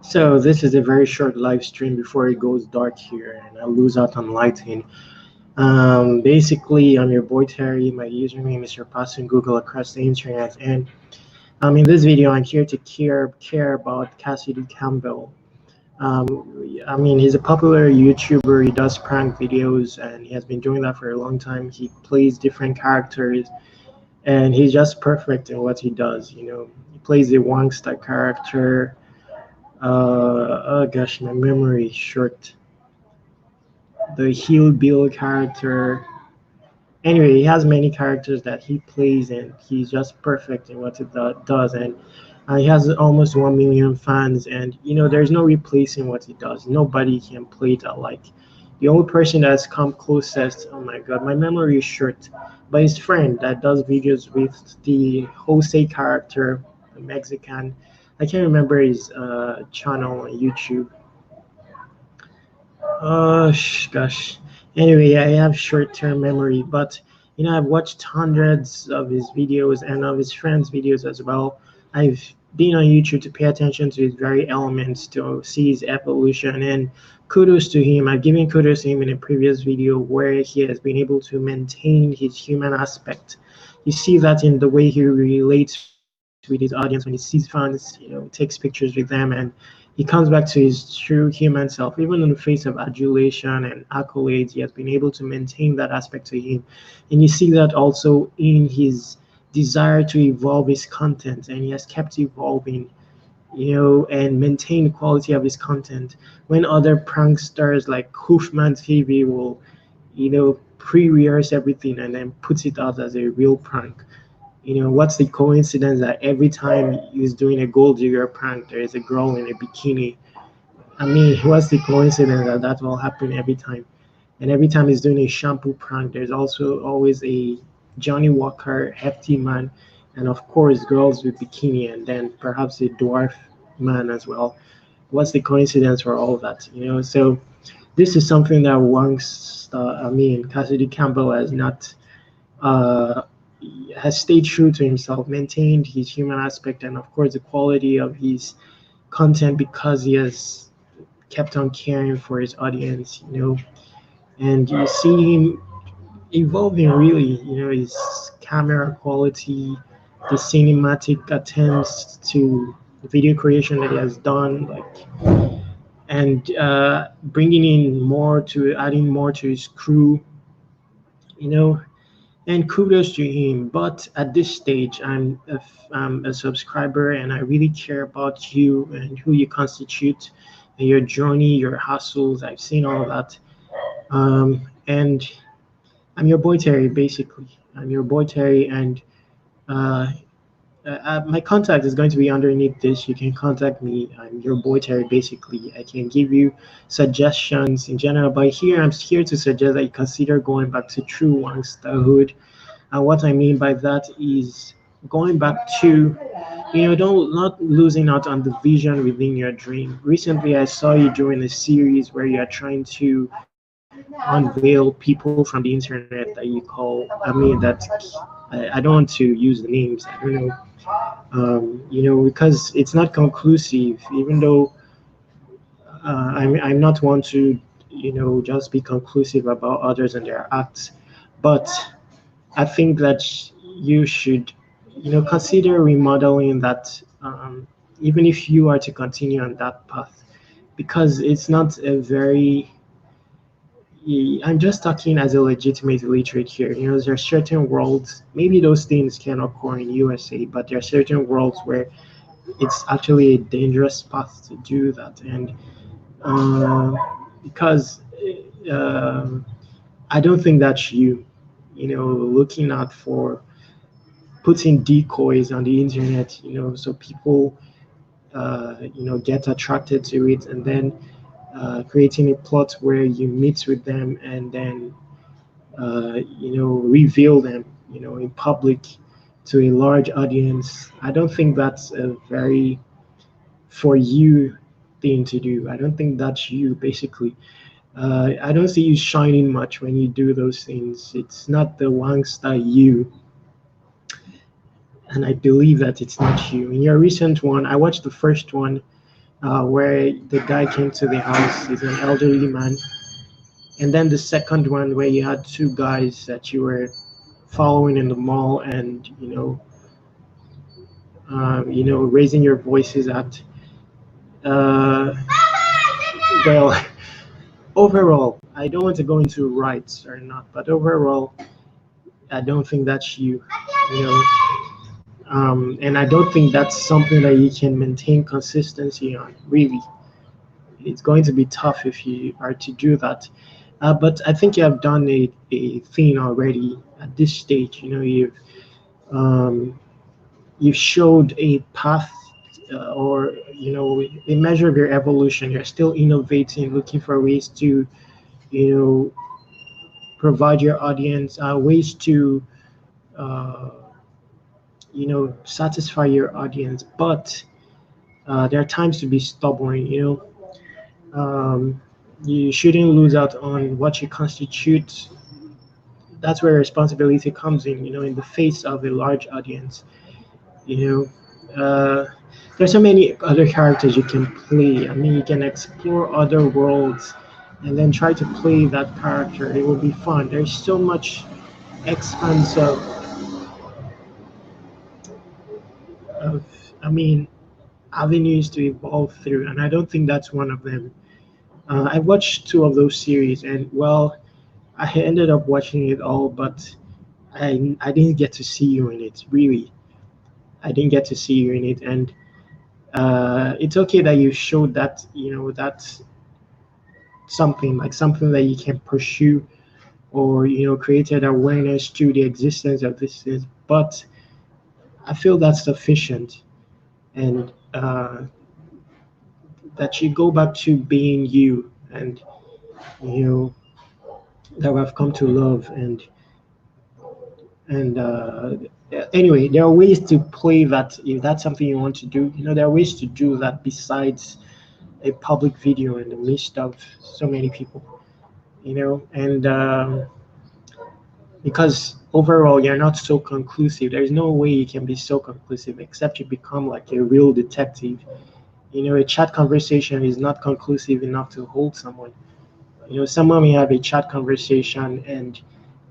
So this is a very short live stream before it goes dark here and I lose out on lighting. Basically, I'm your boy Terry. My username is surpassing Google across the internet, and in this video, I'm here to care about Cassady Campbell. He's a popular YouTuber. He does prank videos, and he has been doing that for a long time. He plays different characters, and he's just perfect in what he does. He plays the Wanksta character. Oh gosh, my memory is short. The Heel Bill character. Anyway, he has many characters that he plays, and he's just perfect in what he does. And he has almost 1 million fans, and there's no replacing what he does. Nobody can play it alike. The only person that's come closest, oh my god, my memory is short, but his friend that does videos with the Jose character, the Mexican. I can't remember his channel on YouTube. Oh gosh. Anyway, I have short-term memory, but I've watched hundreds of his videos and of his friends' videos as well. I've been on YouTube to pay attention to his very elements to see his evolution, and kudos to him. I've given kudos to him in a previous video where he has been able to maintain his human aspect. You see that in the way he relates with his audience when he sees fans, takes pictures with them, and he comes back to his true human self. Even in the face of adulation and accolades, he has been able to maintain that aspect to him. And you see that also in his desire to evolve his content, and he has kept evolving, and maintain the quality of his content. When other pranksters like Hoofman TV will, pre-rehearse everything and then puts it out as a real prank. What's the coincidence that every time he's doing a gold digger prank, there is a girl in a bikini? What's the coincidence that that will happen every time? And every time he's doing a shampoo prank, there's also always a Johnny Walker hefty man, and of course girls with bikini, and then perhaps a dwarf man as well. What's the coincidence for all of that? So this is something that Cassidy Campbell uh, has stayed true to himself, maintained his human aspect, and of course the quality of his content because he has kept on caring for his audience. And you see him evolving really. His camera quality, the cinematic attempts to video creation that he has done, and bringing in more to adding more to his crew. You know, and kudos to him. But at this stage, I'm a subscriber, and I really care about you and who you constitute, and your journey, your hustles. I've seen all of that, and I'm your boy Terry. Basically, I'm your boy Terry, and uh, my contact is going to be underneath this. You can contact me. I'm your boy Terry. Basically, I can give you suggestions in general, but here I'm here to suggest that you consider going back to true WankstaHood. And what I mean by that is going back to, don't not losing out on the vision within your dream. Recently, I saw you doing a series where you are trying to unveil people from the internet that you call. I don't want to use the names. I don't know. Because it's not conclusive. Even though I'm not one to, just be conclusive about others and their acts, but I think that you should, consider remodeling that, even if you are to continue on that path, because it's not a very. I'm just talking as a legitimate literate here. There are certain worlds, maybe those things can occur in USA, but there are certain worlds where it's actually a dangerous path to do that, and uh, because um I don't think that's you. Looking out for putting decoys on the internet, so people, get attracted to it, and then creating a plot where you meet with them and then, reveal them, in public to a large audience. I don't think that's a very for you thing to do. I don't think that's you, basically. I don't see you shining much when you do those things. It's not the Wangsta you, and I believe that it's not you. In your recent one, I watched the first one. where the guy came to the house. He's an elderly man. And then the second one where you had two guys that you were following in the mall, and raising your voices at. Uh, well, overall, I don't want to go into rights or not, but overall, I don't think that's you. You know, and I don't think that's something that you can maintain consistency on. Really, it's going to be tough if you are to do that. But I think you have done a thing already at this stage. Um, you've showed a path, or a measure of your evolution. You're still innovating, looking for ways to you know provide your audience ways to uh, satisfy your audience. But there are times to be stubborn. Um, you shouldn't lose out on what you constitute. That's where responsibility comes in, in the face of a large audience. you know there's so many other characters you can play. I mean, you can explore other worlds and then try to play that character. It will be fun. There's so much expanse of I mean, avenues to evolve through, and I don't think that's one of them. I watched two of those series, and well, I ended up watching it all, but I didn't get to see you in it. Really, I didn't get to see you in it, and it's okay that you showed that. That's something that you can pursue, or created awareness to the existence of this thing. But I feel that's sufficient, and that you go back to being you, and you know that we have come to love. And anyway, there are ways to play that. If that's something you want to do, there are ways to do that besides a public video in the midst of so many people. And because overall you're not so conclusive. There's no way you can be so conclusive except you become like a real detective. A chat conversation is not conclusive enough to hold someone. Someone may have a chat conversation, and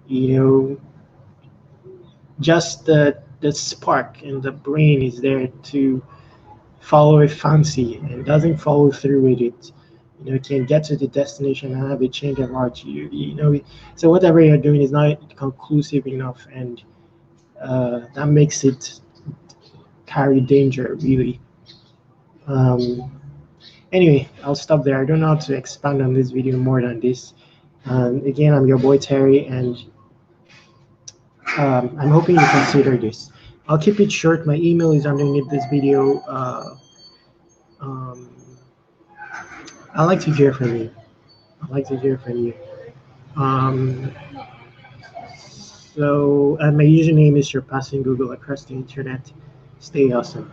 you know just the spark in the brain is there to follow a fancy and doesn't follow through with it. Can get to the destination and have a change of heart. So whatever you're doing is not conclusive enough, and that makes it carry danger, really. um, anyway, I'll stop there. I don't know how to expand on this video more than this. Again, I'm your boy Terry, and I'm hoping you consider this. I'll keep it short. My email is underneath this video. Um, I like to hear from you. I like to hear from you. Um, and my username is surpassing Google across the internet. Stay awesome.